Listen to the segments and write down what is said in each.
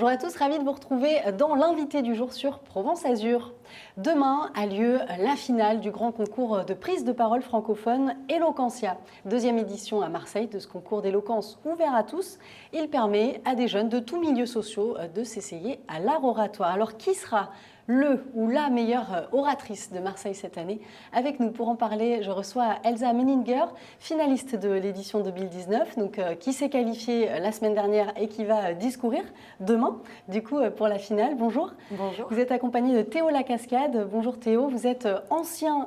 Bonjour à tous, ravi de vous retrouver dans l'invité du jour sur Provence Azur. Demain a lieu la finale du grand concours de prise de parole francophone Eloquentia. Deuxième édition à Marseille de ce concours d'éloquence ouvert à tous. Il permet à des jeunes de tous milieux sociaux de s'essayer à l'art oratoire. Alors qui sera le ou la meilleure oratrice de Marseille cette année? Avec nous pour en parler, je reçois Elsa Menninger, finaliste de l'édition 2019, qui s'est qualifiée la semaine dernière et qui va discourir demain, du coup, pour la finale. Bonjour. Bonjour. Vous êtes accompagné de Théo Lacascade. Bonjour Théo, vous êtes ancien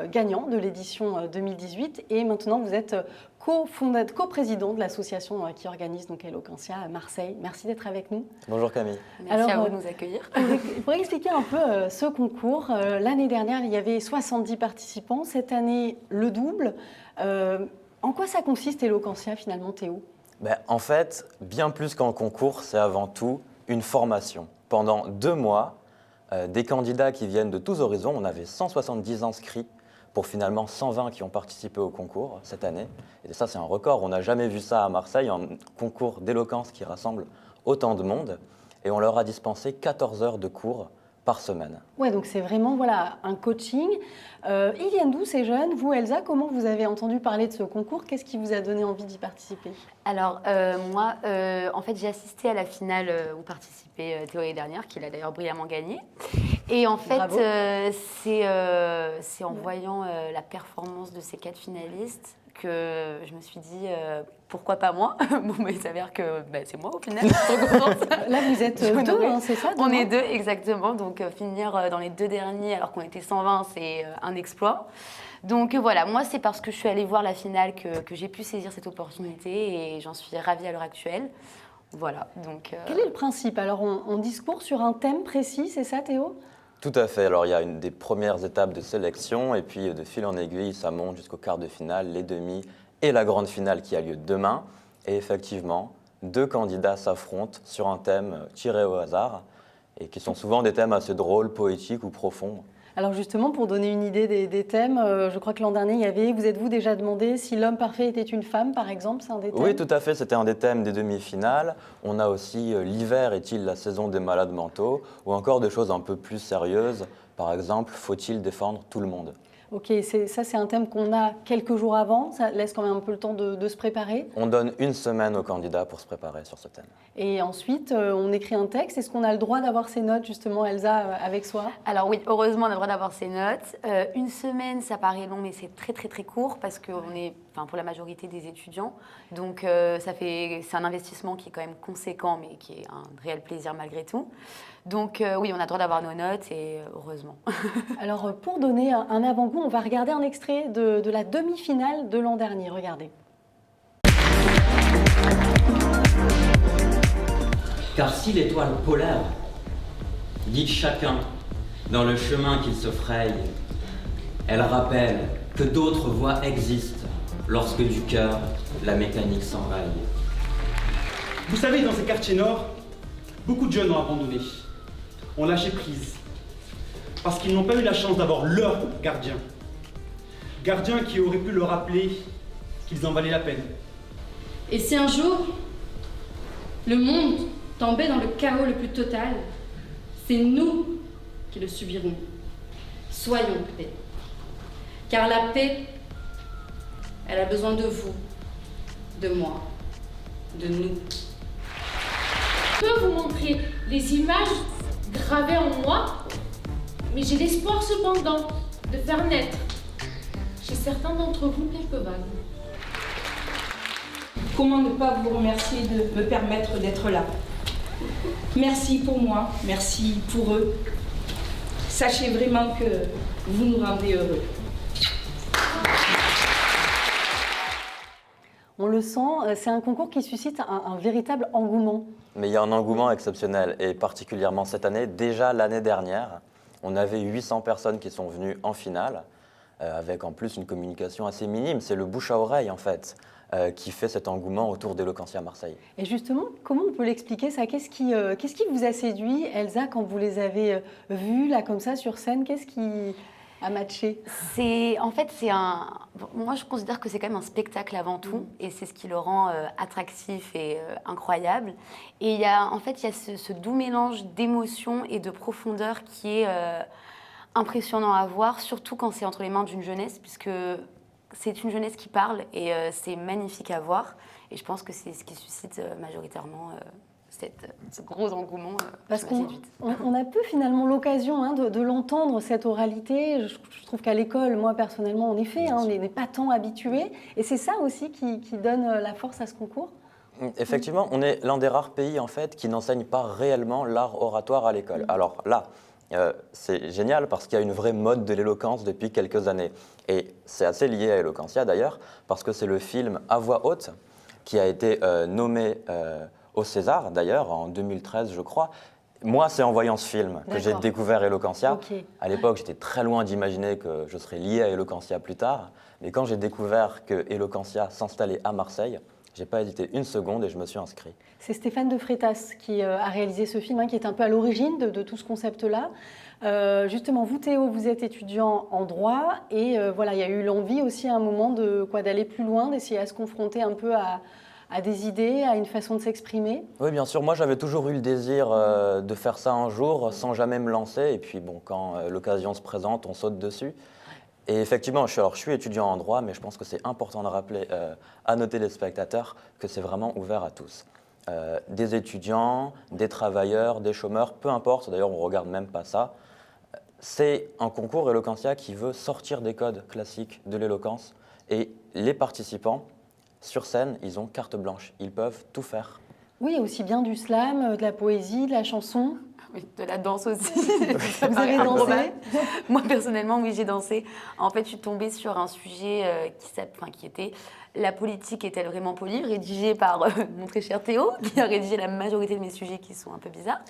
gagnant de l'édition 2018 et maintenant vous êtes co-président de l'association qui organise donc Eloquentia à Marseille. Merci d'être avec nous. Bonjour Camille. Merci à vous de nous accueillir. Pour expliquer un peu ce concours, l'année dernière il y avait 70 participants, cette année le double. En quoi ça consiste Eloquentia finalement, Théo? En fait, bien plus qu'un concours, c'est avant tout une formation. Pendant 2 mois, des candidats qui viennent de tous horizons, on avait 170 inscrits pour finalement 120 qui ont participé au concours cette année. Et ça, c'est un record. On n'a jamais vu ça à Marseille, un concours d'éloquence qui rassemble autant de monde. Et on leur a dispensé 14 heures de cours par semaine. Ouais, donc c'est vraiment un coaching. Ils viennent d'où ces jeunes? Vous, Elsa, comment vous avez entendu parler de ce concours? Qu'est-ce qui vous a donné envie d'y participer? Alors, moi, en fait, j'ai assisté à la finale où participait Théo l'année dernière, qu'il a d'ailleurs brillamment gagné. Et en fait, c'est en voyant la performance de ces 4 finalistes que je me suis dit pourquoi pas moi. Bon, il s'avère que c'est moi au final. Là, vous êtes deux, hein, c'est ça? On est 2, exactement. Donc, finir dans les 2 derniers alors qu'on était 120, c'est un exploit. Donc voilà, moi, c'est parce que je suis allée voir la finale que j'ai pu saisir cette opportunité et j'en suis ravie à l'heure actuelle. Voilà. Donc, Quel est le principe? Alors, on discourt sur un thème précis, c'est ça, Théo? Tout à fait. Alors, il y a une des premières étapes de sélection et puis de fil en aiguille, ça monte jusqu'au quart de finale, les demi et la grande finale qui a lieu demain. Et effectivement, 2 candidats s'affrontent sur un thème tiré au hasard et qui sont souvent des thèmes assez drôles, poétiques ou profonds. Alors justement, pour donner une idée des thèmes, je crois que l'an dernier, il y avait, vous êtes-vous déjà demandé si l'homme parfait était une femme, par exemple? C'est un des thèmes? Oui, tout à fait, c'était un des thèmes des demi-finales. On a aussi l'hiver est-il la saison des malades mentaux, ou encore des choses un peu plus sérieuses. Par exemple, faut-il défendre tout le monde? Ok, c'est un thème qu'on a quelques jours avant, ça laisse quand même un peu le temps de se préparer. On donne 1 semaine aux candidats pour se préparer sur ce thème. Et ensuite, on écrit un texte. Est-ce qu'on a le droit d'avoir ces notes, justement, Elsa, avec soi? Alors oui, heureusement, on a le droit d'avoir ces notes. 1 semaine, ça paraît long, mais c'est très, très, très court parce qu'on est, pour la majorité des étudiants. Donc, c'est un investissement qui est quand même conséquent, mais qui est un réel plaisir malgré tout. Donc oui, on a le droit d'avoir nos notes et heureusement. Alors, pour donner un avant-goût, on va regarder un extrait de la demi-finale de l'an dernier. Regardez. Car si l'étoile polaire guide chacun dans le chemin qu'il se fraye, elle rappelle que d'autres voies existent lorsque du cœur la mécanique s'enraye. Vous savez, dans ces quartiers nord, beaucoup de jeunes ont abandonné, ont lâché prise, parce qu'ils n'ont pas eu la chance d'avoir leur gardien. Gardien qui aurait pu leur rappeler qu'ils en valaient la peine. Et si un jour, le monde tombait dans le chaos le plus total, c'est nous qui le subirons. Soyons paix. Car la paix, elle a besoin de vous, de moi, de nous. Je peux vous montrer les images gravées en moi, mais j'ai l'espoir cependant de faire naître chez certains d'entre vous quelques vagues. Comment ne pas vous remercier de me permettre d'être là? Merci pour moi, merci pour eux. Sachez vraiment que vous nous rendez heureux. On le sent, c'est un concours qui suscite un véritable engouement. Mais il y a un engouement exceptionnel, et particulièrement cette année. Déjà l'année dernière, on avait 800 personnes qui sont venues en finale, avec en plus une communication assez minime. C'est le bouche à oreille en fait, qui fait cet engouement autour d'Eloquentia Marseille. Et justement, comment on peut l'expliquer ça? Qu'est-ce qui vous a séduit, Elsa, quand vous les avez vus là comme ça sur scène? à matcher? Moi, je considère que c'est quand même un spectacle avant tout, et c'est ce qui le rend attractif et incroyable. Et il y a ce doux mélange d'émotion et de profondeur qui est impressionnant à voir, surtout quand c'est entre les mains d'une jeunesse, puisque c'est une jeunesse qui parle et c'est magnifique à voir. Et je pense que c'est ce qui suscite majoritairement ce gros engouement. Parce qu'on a peu finalement l'occasion de l'entendre, cette oralité. Je trouve qu'à l'école, moi personnellement, en effet, on n'est pas tant habitué. Et c'est ça aussi qui donne la force à ce concours. Effectivement, on est l'un des rares pays en fait qui n'enseigne pas réellement l'art oratoire à l'école. Alors là, c'est génial parce qu'il y a une vraie mode de l'éloquence depuis quelques années. Et c'est assez lié à Eloquentia d'ailleurs, parce que c'est le film À voix haute qui a été nommé au César d'ailleurs en 2013 je crois. Moi c'est en voyant ce film que j'ai découvert Eloquentia. Okay. À l'époque j'étais très loin d'imaginer que je serais lié à Eloquentia plus tard, mais quand j'ai découvert que Eloquentia s'installait à Marseille, j'ai pas hésité une seconde et je me suis inscrit. C'est Stéphane de Freitas qui a réalisé ce film, qui est un peu à l'origine de tout ce concept-là. Justement, vous Théo, vous êtes étudiant en droit et voilà, il y a eu l'envie aussi à un moment d'aller plus loin, d'essayer à se confronter un peu à des idées, à une façon de s'exprimer. Oui, bien sûr. Moi, j'avais toujours eu le désir de faire ça un jour sans jamais me lancer. Et puis, bon, quand l'occasion se présente, on saute dessus. Et effectivement, je suis étudiant en droit, mais je pense que c'est important de rappeler à nos téléspectateurs que c'est vraiment ouvert à tous. Des étudiants, des travailleurs, des chômeurs, peu importe. D'ailleurs, on ne regarde même pas ça. C'est un concours Eloquentia qui veut sortir des codes classiques de l'éloquence. Et les participants, sur scène, ils ont carte blanche. Ils peuvent tout faire. Oui, aussi bien du slam, de la poésie, de la chanson. Oui, de la danse aussi. Vous avez dansé? Moi, personnellement, oui, j'ai dansé. En fait, je suis tombée sur un sujet qui était La politique est-elle vraiment polie, rédigé par mon très cher Théo, qui a rédigé la majorité de mes sujets qui sont un peu bizarres.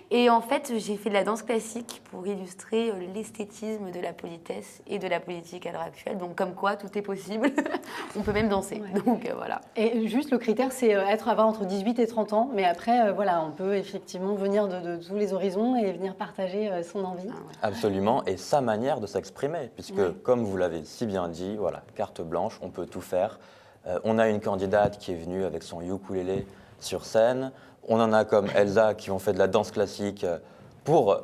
Et en fait, j'ai fait de la danse classique pour illustrer l'esthétisme de la politesse et de la politique à l'heure actuelle. Donc, comme quoi, tout est possible. On peut même danser. Ouais. Donc, voilà. Et juste, le critère, c'est avoir entre 18 et 30 ans. Mais après, voilà, on peut effectivement venir de tous les horizons et venir partager son envie. Ah ouais. Absolument. Et sa manière de s'exprimer. Puisque, comme vous l'avez si bien dit, voilà, carte blanche, on peut tout faire. On a une candidate qui est venue avec son ukulélé sur scène. On en a comme Elsa qui ont fait de la danse classique pour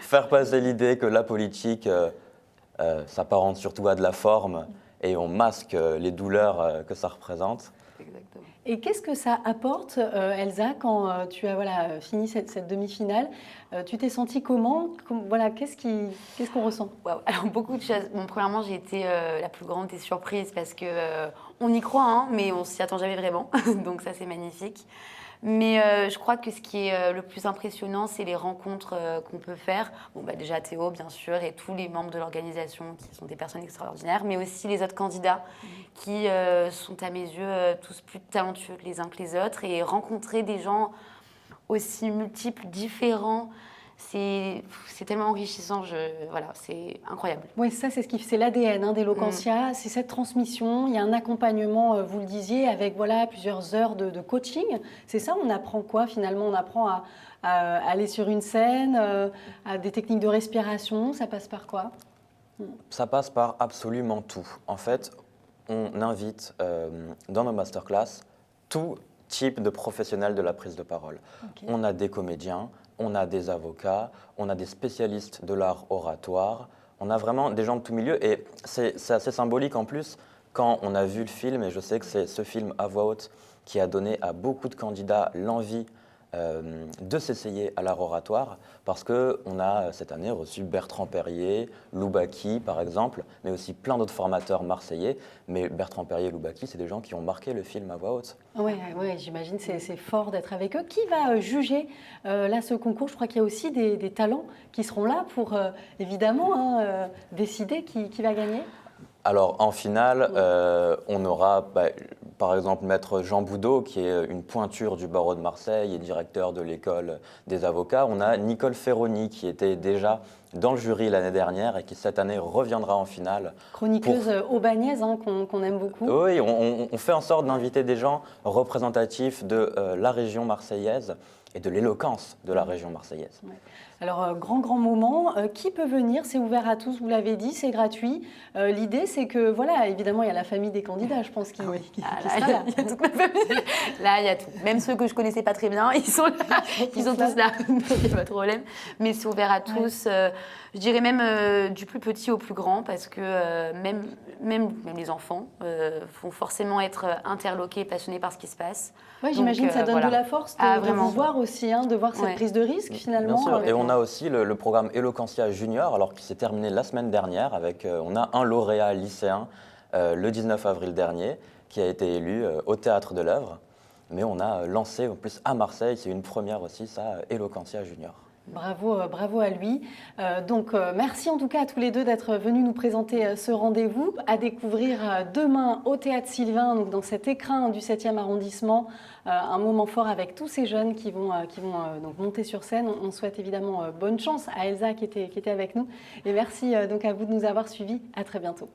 faire passer l'idée que la politique s'apparente surtout à de la forme et on masque les douleurs que ça représente. Exactement. Et qu'est-ce que ça apporte, Elsa, quand tu as fini cette demi-finale? Tu t'es sentie comment? Qu'est-ce qu'on ressent? Wow. Alors, beaucoup de choses. Bon, premièrement, j'ai été la plus grande des surprises parce que on y croit, mais on s'y attend jamais vraiment. Donc ça, c'est magnifique. Mais je crois que ce qui est le plus impressionnant, c'est les rencontres qu'on peut faire. Bon, déjà Théo, bien sûr, et tous les membres de l'organisation qui sont des personnes extraordinaires, mais aussi les autres candidats qui sont à mes yeux tous plus talentueux les uns que les autres. Et rencontrer des gens aussi multiples, différents, c'est tellement enrichissant, voilà, c'est incroyable. Oui, ça, c'est l'ADN d'Eloquentia, c'est cette transmission. Il y a un accompagnement, vous le disiez, avec plusieurs heures de coaching. C'est ça, on apprend quoi finalement? On apprend à aller sur une scène, à des techniques de respiration. Ça passe par quoi? Ça passe par absolument tout. En fait, on invite dans nos masterclass tout type de professionnels de la prise de parole. Okay. On a des comédiens, on a des avocats, on a des spécialistes de l'art oratoire, on a vraiment des gens de tout milieu et c'est assez symbolique en plus quand on a vu le film, et je sais que c'est ce film à voix haute qui a donné à beaucoup de candidats l'envie de s'essayer à l'art oratoire, parce qu'on a cette année reçu Bertrand Perrier, Loubaki par exemple, mais aussi plein d'autres formateurs marseillais. Mais Bertrand Perrier et Loubaki, c'est des gens qui ont marqué le film à voix haute. Oui, j'imagine, c'est fort d'être avec eux. Qui va juger là ce concours? Je crois qu'il y a aussi des talents qui seront là pour évidemment décider qui va gagner. Alors en finale, on aura par exemple Maître Jean Boudot, qui est une pointure du barreau de Marseille et directeur de l'école des avocats. On a Nicole Ferroni, qui était déjà dans le jury l'année dernière et qui cette année reviendra en finale. Chroniqueuse aubagnaise hein, qu'on aime beaucoup. Oui, on fait en sorte d'inviter des gens représentatifs de la région marseillaise et de l'éloquence de la région marseillaise. Ouais. Alors, grand moment, qui peut venir? C'est ouvert à tous, vous l'avez dit, c'est gratuit. L'idée, c'est que, voilà, évidemment, il y a la famille des candidats, je pense, qui sera là. Il y a toute ma famille. Là, il y a tout. Même ceux que je connaissais pas très bien, ils sont là. Ils sont tous là. Il n'y a pas de problème. Mais c'est ouvert à tous. Je dirais même du plus petit au plus grand, parce que même les enfants vont forcément être interloqués, passionnés par ce qui se passe. Oui, j'imagine que ça donne de la force de vous voir aussi, hein, de voir cette prise de risque finalement. Bien sûr, et on a aussi le programme Eloquentia Junior, alors qui s'est terminé la semaine dernière, avec on a un lauréat lycéen le 19 avril dernier, qui a été élu au Théâtre de l'Œuvre. Mais on a lancé, en plus à Marseille, c'est une première aussi, ça, Eloquentia Junior. Bravo à lui. Donc, merci en tout cas à tous les deux d'être venus nous présenter ce rendez-vous à découvrir demain au Théâtre Sylvain, donc dans cet écrin du 7e arrondissement. Un moment fort avec tous ces jeunes qui vont donc monter sur scène. On souhaite évidemment bonne chance à Elsa qui était avec nous. Et merci donc à vous de nous avoir suivis. À très bientôt.